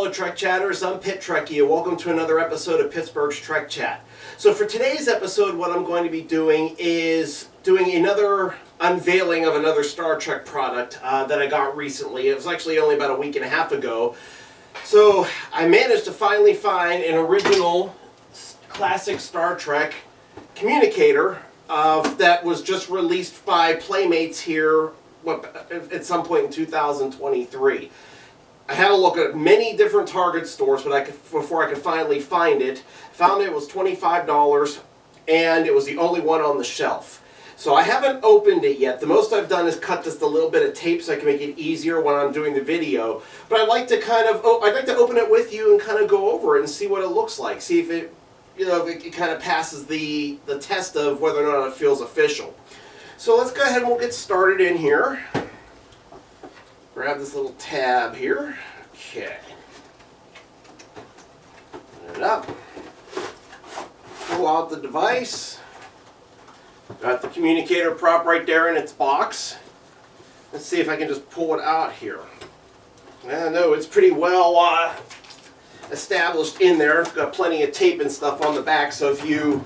fellow Trek Chatters, I'm Pit Trekkie, and welcome to another episode of Pittsburgh's Trek Chat. So for today's episode, what I'm going to be doing is doing another unveiling of another Star Trek product that I got recently. It was actually only about a week and a half ago. So I managed to finally find an original Classic Star Trek Communicator that was just released by Playmates here at some point in 2023. I had a look at many different Target stores before I could finally find it. Found it was $25 and it was the only one on the shelf. So I haven't opened it yet. The most I've done is cut just a little bit of tape so I can make it easier when I'm doing the video. But I'd like to I'd like to open it with you and kind of go over it and see what it looks like. See if it, if it kind of passes the test of whether or not it feels official. So let's go ahead and we'll get started in here. Grab this little tab here. Okay. Open it up. Pull out the device. Got the communicator prop right there in its box. Let's see if I can just pull it out here. I know it's pretty well established in there. It's got plenty of tape and stuff on the back, so if you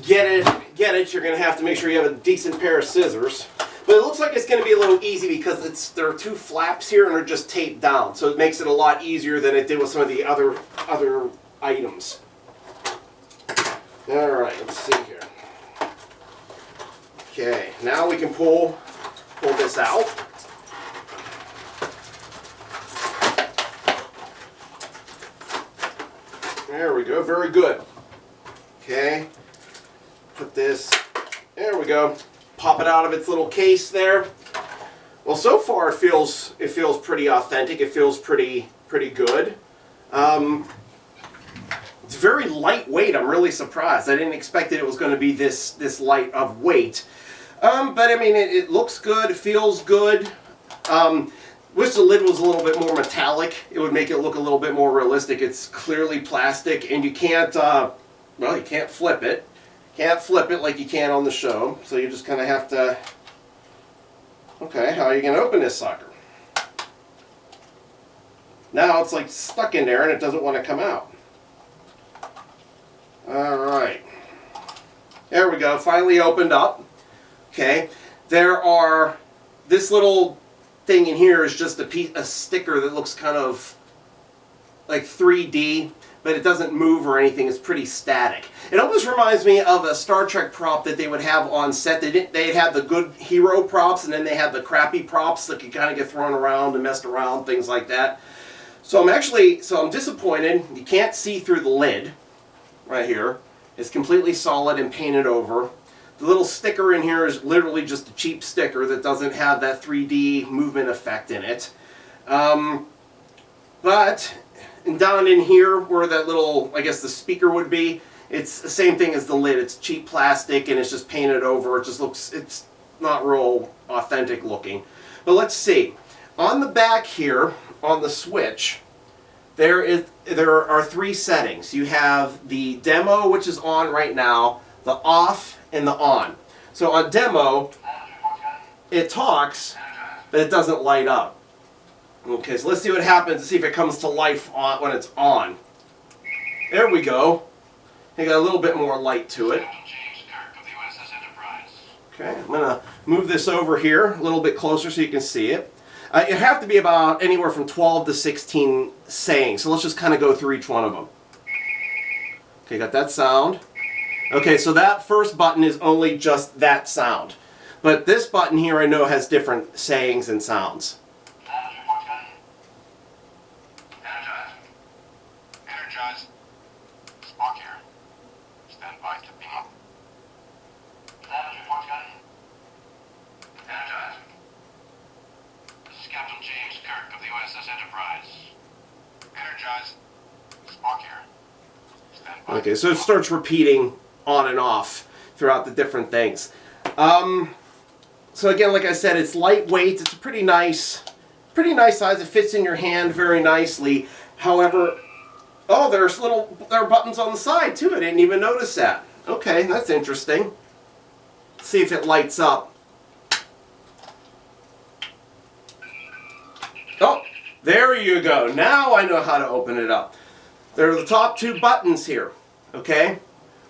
get it, you're going to have to make sure you have a decent pair of scissors. But it looks like it's going to be a little easy because there are two flaps here and they're just taped down. So it makes it a lot easier than it did with some of the other items. Alright, let's see here. Okay, now we can pull this out. There we go, very good. Okay, put this, there we go. Pop it out of its little case there. Well, so far it feels pretty authentic. It feels pretty good. It's very lightweight. I'm really surprised. I didn't expect that it was going to be this light of weight. But I mean, it looks good. It feels good. Wish the lid was a little bit more metallic. It would make it look a little bit more realistic. It's clearly plastic, and you can't you can't flip it. Can't flip it like you can on the show, so you just kind of have to, okay, how are you going to open this sucker? Now it's like stuck in there and it doesn't want to come out. Alright, there we go, finally opened up. Okay, this little thing in here is just a sticker that looks kind of like 3D. But it doesn't move or anything. It's pretty static. It almost reminds me of a Star Trek prop that they would have on set. They'd have the good hero props, and then they had the crappy props that could kind of get thrown around and messed around, things like that. So I'm disappointed. You can't see through the lid right here. It's completely solid and painted over. The little sticker in here is literally just a cheap sticker that doesn't have that 3D movement effect in it. And down in here where that little, I guess the speaker would be, it's the same thing as the lid. It's cheap plastic and it's just painted over. It just looks, it's not real authentic looking. But let's see. On the back here, on the switch, there are three settings. You have the demo, which is on right now, the off, and the on. So on demo, it talks, but it doesn't light up. Okay, so let's see what happens, see if it comes to life when it's on. There we go. You got a little bit more light to it. Okay, I'm going to move this over here a little bit closer so you can see it. You have to be about anywhere from 12 to 16 sayings, so let's just kind of go through each one of them. Okay, got that sound. Okay, so that first button is only just that sound. But this button here I know has different sayings and sounds. Okay, so it starts repeating on and off throughout the different things. So again, like I said, it's lightweight. It's a pretty nice size. It fits in your hand very nicely. However, oh, there are buttons on the side too. I didn't even notice that. Okay, that's interesting. Let's see if it lights up. Oh, There you go. Now I know how to open it up. There are the top two buttons here, okay?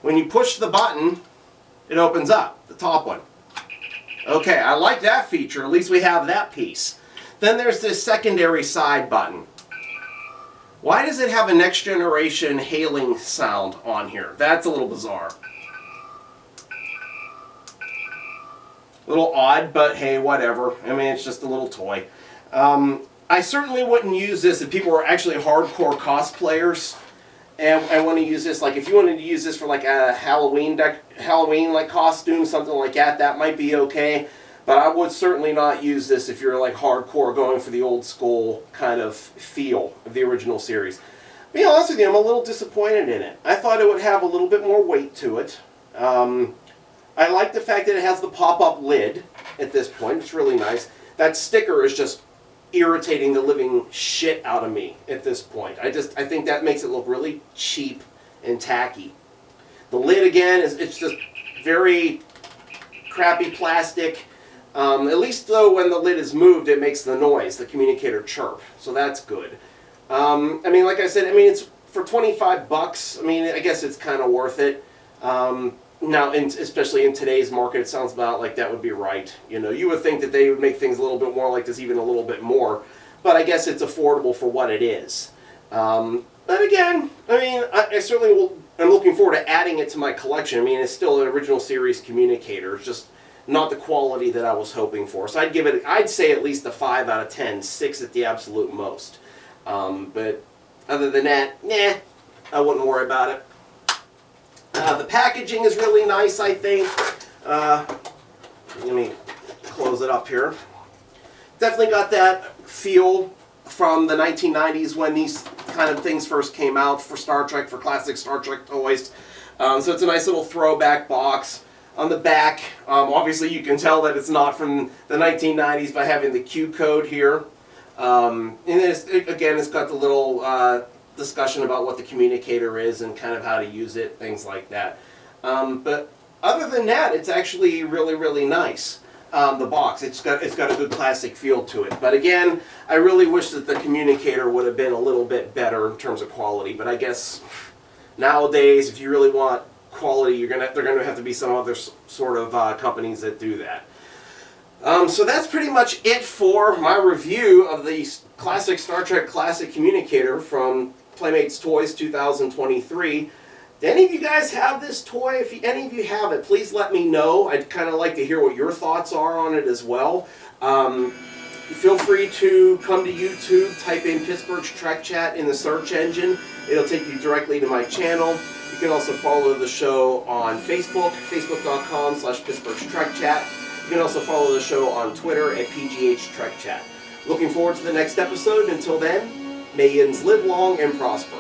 When you push the button, it opens up, the top one. Okay, I like that feature. At least we have that piece. Then there's this secondary side button. Why does it have a next generation hailing sound on here? That's a little bizarre. A little odd, but hey, whatever. I mean, it's just a little toy. I certainly wouldn't use this if people were actually hardcore cosplayers and want to use this. Like, if you wanted to use this for like a Halloween like costume, something like that, that might be okay. But I would certainly not use this if you're like hardcore going for the old school kind of feel of the original series. To be honest with you, I'm a little disappointed in it. I thought it would have a little bit more weight to it. I like the fact that it has the pop-up lid at this point. It's really nice. That sticker is just irritating the living shit out of me at this point. I think that makes it look really cheap and tacky. The lid again it's just very crappy plastic. At least though when the lid is moved it makes the noise, the communicator chirp. So that's good. I mean, like I said, I mean, it's for 25 bucks. I mean, I guess it's kind of worth it. Now, especially in today's market, it sounds about like that would be right. You know, you would think that they would make things a little bit more like this, even a little bit more. But I guess it's affordable for what it is. But again, I mean, I certainly will. I'm looking forward to adding it to my collection. I mean, it's still an original series communicator. It's just not the quality that I was hoping for. So I'd give it, I'd say at least a 5 out of 10, 6 at the absolute most. But other than that, nah, I wouldn't worry about it. The packaging is really nice, I think. Let me close it up here. Definitely got that feel from the 1990s when these kind of things first came out for Star Trek, for classic Star Trek toys. So it's a nice little throwback box. On the back, obviously you can tell that it's not from the 1990s by having the Q code here. And then again, it's got the little discussion about what the communicator is and kind of how to use it, things like that. But other than that, it's actually really, really nice. The box, it's got a good classic feel to it. But again, I really wish that the communicator would have been a little bit better in terms of quality. But I guess nowadays, if you really want quality, they're gonna have to be some other sort of companies that do that. So that's pretty much it for my review of the Classic Star Trek Classic Communicator from Playmates Toys 2023. Do any of you guys have this toy? If any of you have it, please let me know. I'd kind of like to hear what your thoughts are on it as well. Feel free to come to YouTube, type in Pittsburgh's Trek Chat in the search engine. It'll take you directly to my channel. You can also follow the show on Facebook, facebook.com/Pittsburgh's Trek Chat. You can also follow the show on Twitter at PGH Trek Chat. Looking forward to the next episode. Until then, may yins live long and prosper.